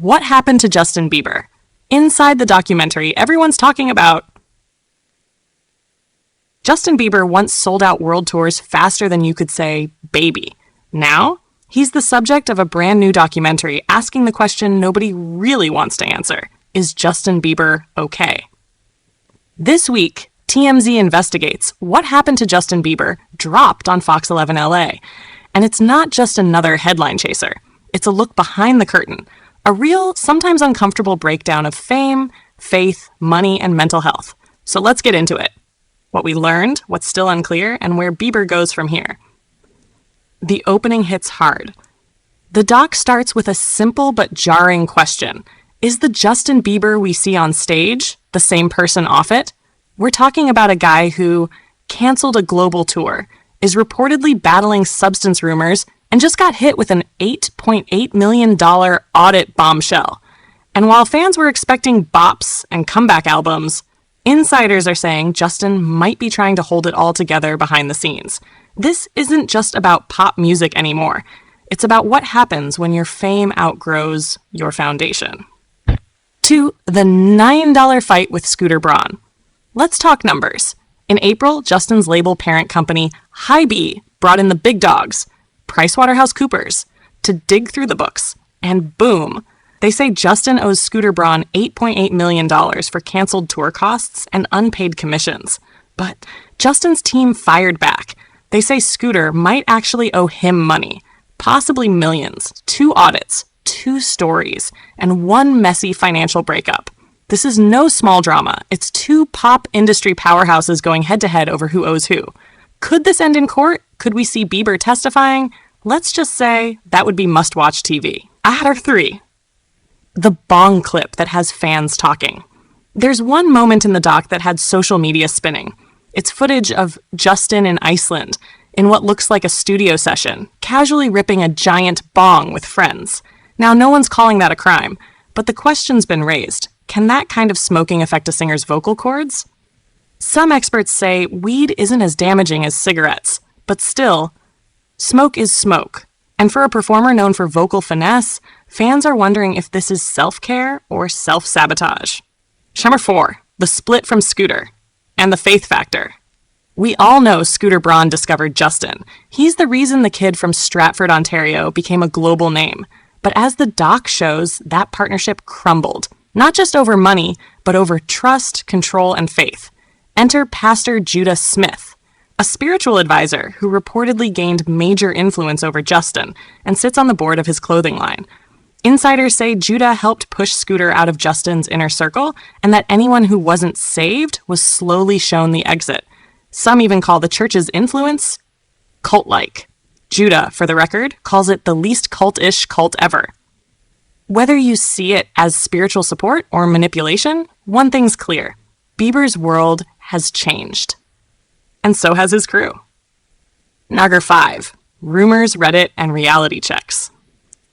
What happened to Justin Bieber? Inside the documentary, everyone's talking about Justin Bieber once sold out world tours faster than you could say baby. Now, he's the subject of a brand new documentary asking the question nobody really wants to answer. Is Justin Bieber okay? This week, TMZ Investigates What Happened to Justin Bieber dropped on Fox 11 LA. And it's not just another headline chaser. It's a look behind the curtain. A real, sometimes uncomfortable breakdown of fame, faith, money, and mental health. So let's get into it. What we learned, what's still unclear, and where Bieber goes from here. The opening hits hard. The doc starts with a simple but jarring question. Is the Justin Bieber we see on stage the same person off it? We're talking about a guy who canceled a global tour, is reportedly battling substance rumors, and just got hit with an $8.8 million audit bombshell. And while fans were expecting bops and comeback albums, insiders are saying Justin might be trying to hold it all together behind the scenes. This isn't just about pop music anymore. It's about what happens when your fame outgrows your foundation. To the $9 fight with Scooter Braun. Let's talk numbers. In April, Justin's label parent company, Hy-B, brought in the big dogs, PricewaterhouseCoopers, to dig through the books. And boom, they say Justin owes Scooter Braun $8.8 million for canceled tour costs and unpaid commissions. But Justin's team fired back. They say Scooter might actually owe him money, possibly millions, 2 audits, 2 stories, and 1 messy financial breakup. This is no small drama. It's 2 pop industry powerhouses going head-to-head over who owes who. Could this end in court? Could we see Bieber testifying? Let's just say that would be must-watch TV. Adder 3. The bong clip that has fans talking. There's one moment in the doc that had social media spinning. It's footage of Justin in Iceland in what looks like a studio session, casually ripping a giant bong with friends. Now, no one's calling that a crime, but the question's been raised. Can that kind of smoking affect a singer's vocal cords? Some experts say weed isn't as damaging as cigarettes, but still, smoke is smoke. And for a performer known for vocal finesse, fans are wondering if this is self-care or self-sabotage. Number 4, the split from Scooter, and the faith factor. We all know Scooter Braun discovered Justin. He's the reason the kid from Stratford, Ontario became a global name. But as the doc shows, that partnership crumbled. Not just over money, but over trust, control, and faith. Enter Pastor Judah Smith, a spiritual advisor who reportedly gained major influence over Justin and sits on the board of his clothing line. Insiders say Judah helped push Scooter out of Justin's inner circle, and that anyone who wasn't saved was slowly shown the exit. Some even call the church's influence cult-like. Judah, for the record, calls it the least cult-ish cult ever. Whether you see it as spiritual support or manipulation, one thing's clear. Bieber's world has changed. And so has his crew. Number 5, rumors, Reddit, and reality checks.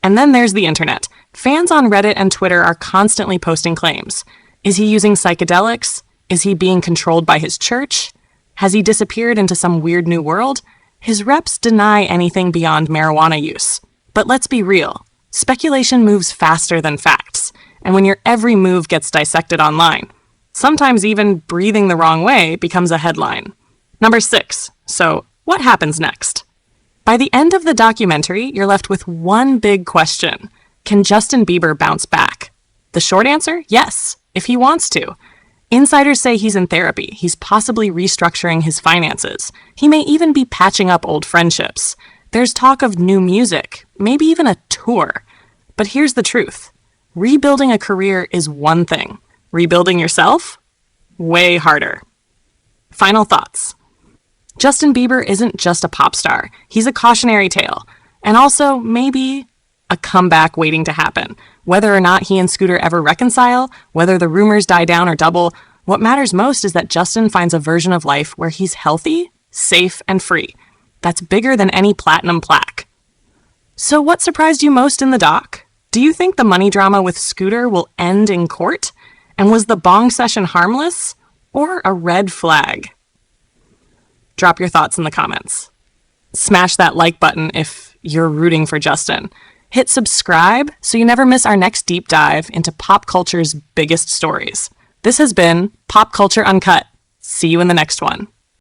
And then there's the internet. Fans on Reddit and Twitter are constantly posting claims. Is he using psychedelics? Is he being controlled by his church? Has he disappeared into some weird new world? His reps deny anything beyond marijuana use. But let's be real. Speculation moves faster than facts. And when your every move gets dissected online, sometimes even breathing the wrong way becomes a headline. Number 6. So, what happens next? By the end of the documentary, you're left with one big question. Can Justin Bieber bounce back? The short answer? Yes, if he wants to. Insiders say he's in therapy. He's possibly restructuring his finances. He may even be patching up old friendships. There's talk of new music, maybe even a tour. But here's the truth. Rebuilding a career is one thing. Rebuilding yourself? Way harder. Final thoughts. Justin Bieber isn't just a pop star. He's a cautionary tale. And also, maybe, a comeback waiting to happen. Whether or not he and Scooter ever reconcile, whether the rumors die down or double, what matters most is that Justin finds a version of life where he's healthy, safe, and free. That's bigger than any platinum plaque. So what surprised you most in the doc? Do you think the money drama with Scooter will end in court? And was the bong session harmless or a red flag? Drop your thoughts in the comments. Smash that like button if you're rooting for Justin. Hit subscribe so you never miss our next deep dive into pop culture's biggest stories. This has been Pop Culture Uncut. See you in the next one.